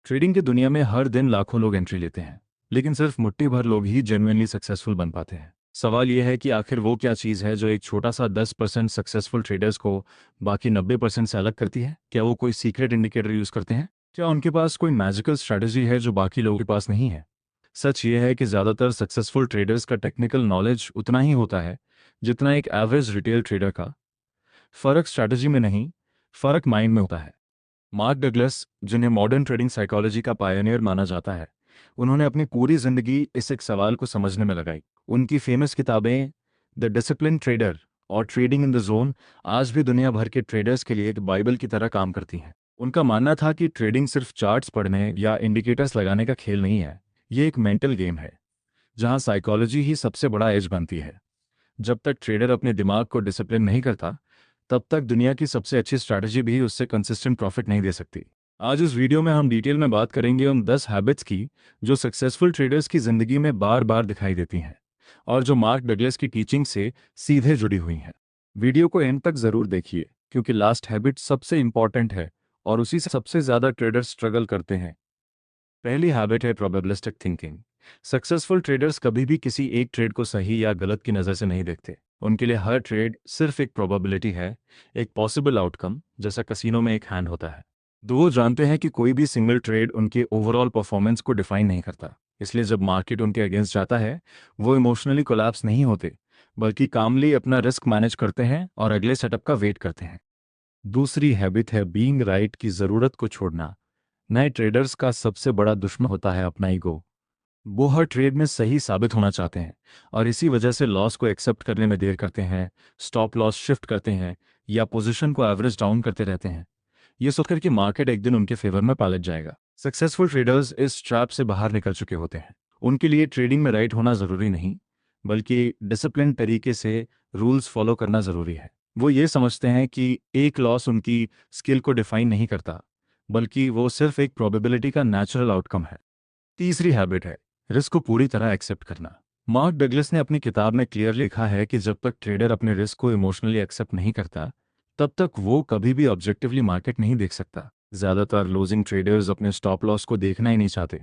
Trading की दुनिया में हर दिन लाखों लोग एंट्री लेते हैं, लेकिन सिर्फ मुट्ठी भर लोग ही जेन्युइनली सक्सेसफुल बन पाते हैं। सवाल यह है कि आखिर वो क्या चीज़ है जो एक छोटा सा 10% सक्सेसफुल ट्रेडर्स को बाकी 90% से अलग करती है? क्या वो कोई सीक्रेट इंडिकेटर यूज़ करते हैं? क्या उनके पास कोई मैजिकल स्ट्रैटेजी है जो बाकी लोगों के पास नहीं है? सच ये है कि ज़्यादातर सक्सेसफुल ट्रेडर्स का टेक्निकल नॉलेज उतना ही होता है जितना एक एवरेज रिटेल ट्रेडर का। फ़र्क स्ट्रैटेजी में नहीं, फ़र्क माइंड में होता है। मार्क डगलस, जिन्हें मॉडर्न ट्रेडिंग साइकोलॉजी का पायनियर माना जाता है, उन्होंने अपनी पूरी जिंदगी इस एक सवाल को समझने में लगाई। उनकी फेमस किताबें द डिसिप्लिन ट्रेडर और ट्रेडिंग इन द जोन आज भी दुनिया भर के ट्रेडर्स के लिए एक बाइबल की तरह काम करती हैं। उनका मानना था कि ट्रेडिंग सिर्फ चार्ट्स पढ़ने या इंडिकेटर्स लगाने का खेल नहीं है, ये एक मेंटल गेम है जहां साइकोलॉजी ही सबसे बड़ा एज बनती है। जब तक ट्रेडर अपने दिमाग को डिसिप्लिन नहीं करता, तब तक दुनिया की सबसे अच्छी स्ट्रैटेजी भी उससे कंसिस्टेंट प्रॉफिट नहीं दे सकती। आज इस वीडियो में हम डिटेल में बात करेंगे उन 10 हैबिट्स की जो सक्सेसफुल ट्रेडर्स की जिंदगी में बार बार दिखाई देती हैं और जो मार्क डगलस की टीचिंग से सीधे जुड़ी हुई हैं। वीडियो को एंड तक जरूर देखिए, क्योंकि लास्ट हैबिट सबसे इंपॉर्टेंट है और उसी से सबसे ज्यादा ट्रेडर्स स्ट्रगल करते हैं। पहली हैबिट है प्रोबेबिलिस्टिक थिंकिंग। सक्सेसफुल ट्रेडर्स कभी भी किसी एक ट्रेड को सही या गलत की नज़र से नहीं देखते। उनके लिए हर ट्रेड सिर्फ एक प्रोबेबिलिटी है, एक पॉसिबल आउटकम, जैसा कसिनो में एक हैंड होता है। वो जानते हैं कि कोई भी सिंगल ट्रेड उनके ओवरऑल परफॉर्मेंस को डिफाइन नहीं करता। इसलिए जब मार्केट उनके अगेंस्ट जाता है, वो इमोशनली कोलैप्स नहीं होते, बल्कि कामली अपना रिस्क मैनेज करते हैं और अगले सेटअप का वेट करते हैं। दूसरी हैबिट है बीइंग राइट की ज़रूरत को छोड़ना। नए ट्रेडर्स का सबसे बड़ा दुश्मन होता है अपना ईगो। वो हर ट्रेड में सही साबित होना चाहते हैं और इसी वजह से लॉस को एक्सेप्ट करने में देर करते हैं, स्टॉप लॉस शिफ्ट करते हैं या पोजीशन को एवरेज डाउन करते रहते हैं, ये सोचकर कि मार्केट एक दिन उनके फेवर में पलट जाएगा। सक्सेसफुल ट्रेडर्स इस ट्रैप से बाहर निकल चुके होते हैं। उनके लिए ट्रेडिंग में राइट होना ज़रूरी नहीं, बल्कि डिसिप्लिन तरीके से रूल्स फॉलो करना ज़रूरी है। वो ये समझते हैं कि एक लॉस उनकी स्किल को डिफाइन नहीं करता, बल्कि वो सिर्फ एक प्रोबेबिलिटी का नेचुरल आउटकम है। तीसरी हैबिट है रिस्क को पूरी तरह एक्सेप्ट करना। मार्क डगलस ने अपनी किताब में क्लियर लिखा है कि जब तक ट्रेडर अपने रिस्क को इमोशनली एक्सेप्ट नहीं करता, तब तक वो कभी भी ऑब्जेक्टिवली मार्केट नहीं देख सकता। ज़्यादातर लूजिंग ट्रेडर्स अपने स्टॉप लॉस को देखना ही नहीं चाहते,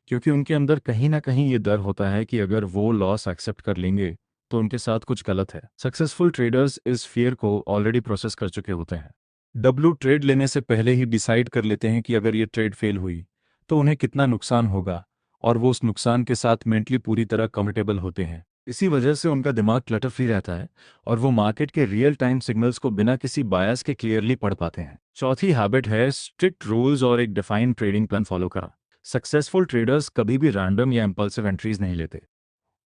क्योंकि उनके अंदर कहीं ना कहीं ये डर होता है कि अगर वो लॉस एक्सेप्ट कर लेंगे तो उनके साथ कुछ गलत है। सक्सेसफुल ट्रेडर्स इस फियर को ऑलरेडी प्रोसेस कर चुके होते हैं। डब्ल्यू ट्रेड लेने से पहले ही डिसाइड कर लेते हैं कि अगर ये ट्रेड फेल हुई तो उन्हें कितना नुकसान होगा, और वो उस नुकसान के साथ मेंटली पूरी तरह कंफर्टेबल होते हैं। इसी वजह से उनका दिमाग क्लटर फ्री रहता है और वो मार्केट के रियल टाइम सिग्नल्स को बिना किसी बायस के क्लियरली पढ़ पाते हैं। चौथी हैबिट है स्ट्रिक्ट रूल्स और एक डिफाइंड ट्रेडिंग प्लान फॉलो करना। सक्सेसफुल ट्रेडर्स कभी भी रैंडम या इम्पल्सिव एंट्रीज नहीं लेते।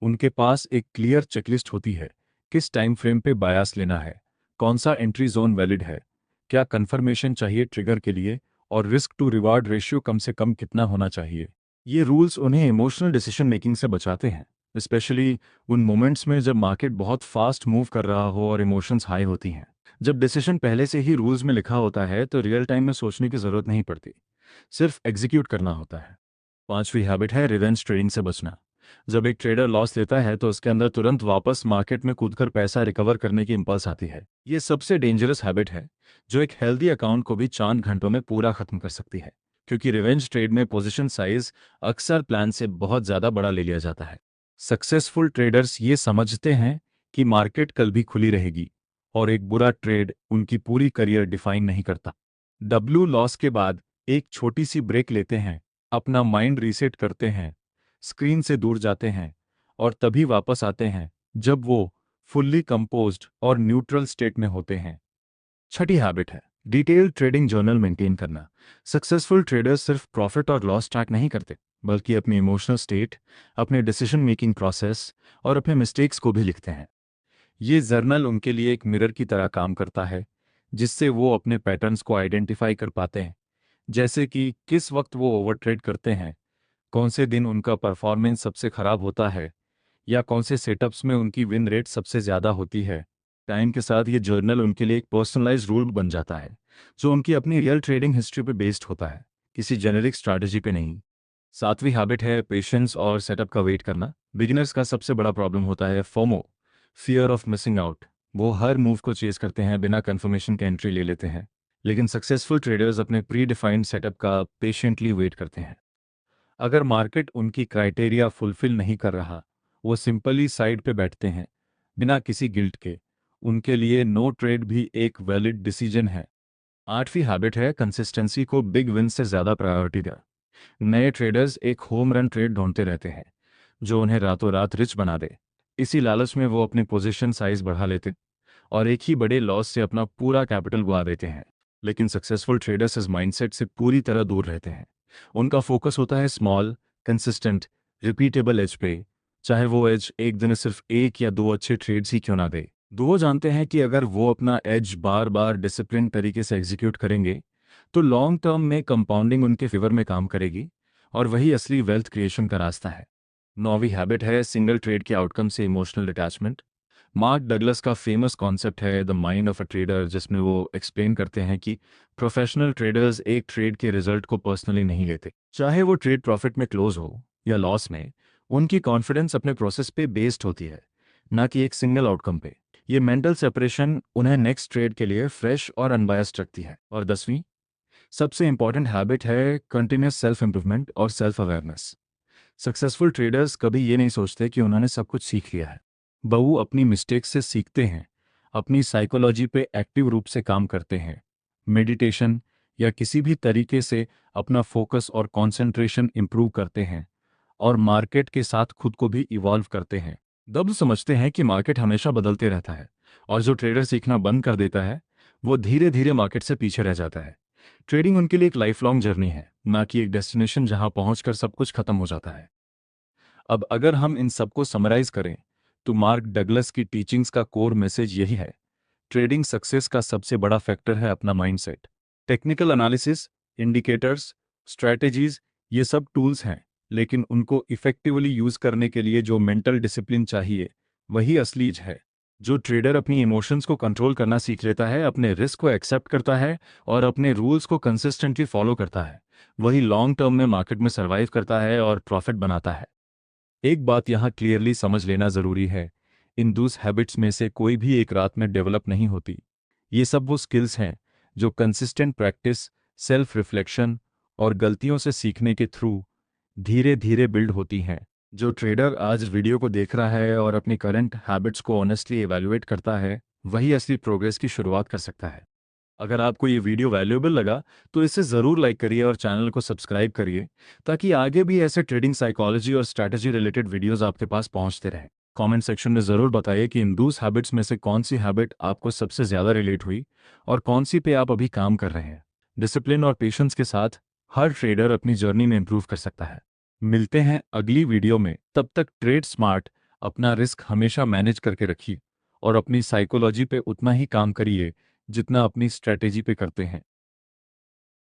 उनके पास एक क्लियर चेकलिस्ट होती है, किस टाइम फ्रेम पे बायस लेना है, कौन सा एंट्री जोन वैलिड है, क्या कंफर्मेशन चाहिए ट्रिगर के लिए, और रिस्क टू रिवार्ड रेशियो कम से कम कितना होना चाहिए। ये रूल्स उन्हें इमोशनल डिसीजन मेकिंग से बचाते हैं, स्पेशली उन मोमेंट्स में जब मार्केट बहुत फास्ट मूव कर रहा हो और इमोशंस हाई होती हैं। जब डिसीजन पहले से ही रूल्स में लिखा होता है तो रियल टाइम में सोचने की ज़रूरत नहीं पड़ती, सिर्फ एग्जीक्यूट करना होता है। पांचवी हैबिट है रिवेंज ट्रेडिंग से बचना। जब एक ट्रेडर लॉस लेता है तो उसके अंदर तुरंत वापस मार्केट में कूदकर पैसा रिकवर करने की इंपल्स आती है। ये सबसे डेंजरस हैबिट है जो एक हेल्दी अकाउंट को भी चंद घंटों में पूरा खत्म कर सकती है, क्योंकि रिवेंज ट्रेड में पोजीशन साइज अक्सर प्लान से बहुत ज़्यादा बड़ा ले लिया जाता है। सक्सेसफुल ट्रेडर्स ये समझते हैं कि मार्केट कल भी खुली रहेगी और एक बुरा ट्रेड उनकी पूरी करियर डिफाइन नहीं करता। डब्ल्यू लॉस के बाद एक छोटी सी ब्रेक लेते हैं, अपना माइंड रीसेट करते हैं, स्क्रीन से दूर जाते हैं और तभी वापस आते हैं जब वो फुल्ली कंपोज्ड और न्यूट्रल स्टेट में होते हैं। छठी हैबिट है डिटेल ट्रेडिंग जर्नल मेंटेन करना। सक्सेसफुल ट्रेडर्स सिर्फ प्रॉफिट और लॉस ट्रैक नहीं करते, बल्कि अपनी इमोशनल स्टेट, अपने डिसीजन मेकिंग प्रोसेस और अपने मिस्टेक्स को भी लिखते हैं। ये जर्नल उनके लिए एक मिरर की तरह काम करता है, जिससे वो अपने पैटर्न्स को आइडेंटिफाई कर पाते हैं, जैसे कि किस वक्त वो ओवर ट्रेड करते हैं, कौन से दिन उनका परफॉर्मेंस सबसे खराब होता है, या कौन से सेटअप्स में उनकी विन रेट सबसे ज़्यादा होती है। टाइम के साथ ये जर्नल उनके लिए एक पर्सनलाइज्ड रूल बन जाता है, जो उनकी अपनी रियल ट्रेडिंग हिस्ट्री पे बेस्ड होता है, किसी जेनेरिक स्ट्रैटेजी पे नहीं। सातवीं हैबिट है पेशेंस और सेटअप का वेट करना। बिगिनर्स का सबसे बड़ा प्रॉब्लम होता है FOMO, fear of missing out. वो हर मूव को चेज करते हैं, बिना कंफर्मेशन के एंट्री ले लेते हैं, लेकिन सक्सेसफुल ट्रेडर्स अपने प्री डिफाइंड सेटअप का पेशेंटली वेट करते हैं। अगर मार्केट उनकी क्राइटेरिया फुलफिल नहीं कर रहा, वो सिंपली साइड पे बैठते हैं, बिना किसी गिल्ट के। उनके लिए नो ट्रेड भी एक वैलिड डिसीजन है। आठवीं हैबिट है कंसिस्टेंसी को बिग विन से ज़्यादा प्रायोरिटी दें। नए ट्रेडर्स एक होम रन ट्रेड ढूंढते रहते हैं जो उन्हें रातों रात रिच बना दे। इसी लालच में वो अपनी पोजीशन साइज बढ़ा लेते और एक ही बड़े लॉस से अपना पूरा कैपिटल गवा देते हैं। लेकिन सक्सेसफुल ट्रेडर्स इस माइंडसेट से पूरी तरह दूर रहते हैं। उनका फोकस होता है स्मॉल, कंसिस्टेंट, रिपीटेबल एज पे, चाहे वो एज एक दिन में सिर्फ एक या दो अच्छे ट्रेड्स ही क्यों ना दे। वो जानते हैं कि अगर वो अपना एज बार बार डिसिप्लिन तरीके से एग्जीक्यूट करेंगे तो लॉन्ग टर्म में कंपाउंडिंग उनके फेवर में काम करेगी, और वही असली वेल्थ क्रिएशन का रास्ता है। नौवीं हैबिट है सिंगल ट्रेड के आउटकम से इमोशनल अटैचमेंट। मार्क डगलस का फेमस कॉन्सेप्ट है the mind of a trader, जिसमें वो एक्सप्लेन करते हैं कि प्रोफेशनल ट्रेडर्स एक ट्रेड के रिजल्ट को पर्सनली नहीं लेते, चाहे वो ट्रेड प्रॉफिट में क्लोज हो या लॉस में। उनकी कॉन्फिडेंस अपने प्रोसेस पे बेस्ड होती है, ना कि एक सिंगल आउटकम पे। ये मेंटल सेपरेशन उन्हें नेक्स्ट ट्रेड के लिए फ्रेश और अनबायस्ड रखती है। और 10वीं सबसे इंपॉर्टेंट हैबिट है कंटिन्यूस सेल्फ इंप्रूवमेंट और सेल्फ अवेयरनेस। सक्सेसफुल ट्रेडर्स कभी ये नहीं सोचते कि उन्होंने सब कुछ सीख लिया है। वो अपनी मिस्टेक्स से सीखते हैं, अपनी साइकोलॉजी पे एक्टिव रूप से काम करते हैं, मेडिटेशन या किसी भी तरीके से अपना फोकस और कंसंट्रेशन इंप्रूव करते हैं, और मार्केट के साथ खुद को भी इवॉल्व करते हैं। दब समझते हैं कि मार्केट हमेशा बदलते रहता है, और जो ट्रेडर सीखना बंद कर देता है वो धीरे धीरे मार्केट से पीछे रह जाता है। ट्रेडिंग उनके लिए एक लाइफ लॉन्ग जर्नी है, ना कि एक डेस्टिनेशन जहां पहुंचकर सब कुछ खत्म हो जाता है। अब अगर हम इन सबको समराइज करें तो मार्क डगलस की टीचिंग्स का कोर मैसेज यही है। ट्रेडिंग सक्सेस का सबसे बड़ा फैक्टर है अपना mindset. Technical analysis, indicators, strategies, ये सब टूल्स हैं, लेकिन उनको इफेक्टिवली यूज करने के लिए जो मेंटल डिसिप्लिन चाहिए, वही असलीज है। जो ट्रेडर अपनी इमोशंस को कंट्रोल करना सीख लेता है, अपने रिस्क को एक्सेप्ट करता है और अपने रूल्स को कंसिस्टेंटली फॉलो करता है, वही लॉन्ग टर्म में मार्केट में सर्वाइव करता है और प्रॉफिट बनाता है। एक बात यहाँ क्लियरली समझ लेना ज़रूरी है, इन 2 हैबिट्स में से कोई भी एक रात में डेवलप नहीं होती। ये सब वो स्किल्स हैं जो कंसिस्टेंट प्रैक्टिस, सेल्फ रिफ्लेक्शन और गलतियों से सीखने के थ्रू धीरे धीरे बिल्ड होती हैं। जो ट्रेडर आज वीडियो को देख रहा है और अपनी करंट हैबिट्स को ऑनेस्टली एवेल्युएट करता है, वही असली प्रोग्रेस की शुरुआत कर सकता है। अगर आपको ये वीडियो वैल्यूएबल लगा तो इसे ज़रूर लाइक करिए और चैनल को सब्सक्राइब करिए, ताकि आगे भी ऐसे ट्रेडिंग साइकोलॉजी और स्ट्रैटेजी रिलेटेड वीडियोस आपके पास पहुंचते रहें। कमेंट सेक्शन में ज़रूर बताइए कि इन 2 हैबिट्स में से कौन सी हैबिट आपको सबसे ज़्यादा रिलेट हुई और कौन सी पे आप अभी काम कर रहे हैं। डिसिप्लिन और पेशेंस के साथ हर ट्रेडर अपनी जर्नी में इंप्रूव कर सकता है। मिलते हैं अगली वीडियो में, तब तक ट्रेड स्मार्ट, अपना रिस्क हमेशा मैनेज करके रखिए और अपनी साइकोलॉजी पे उतना ही काम करिए जितना अपनी स्ट्रैटेजी पे करते हैं।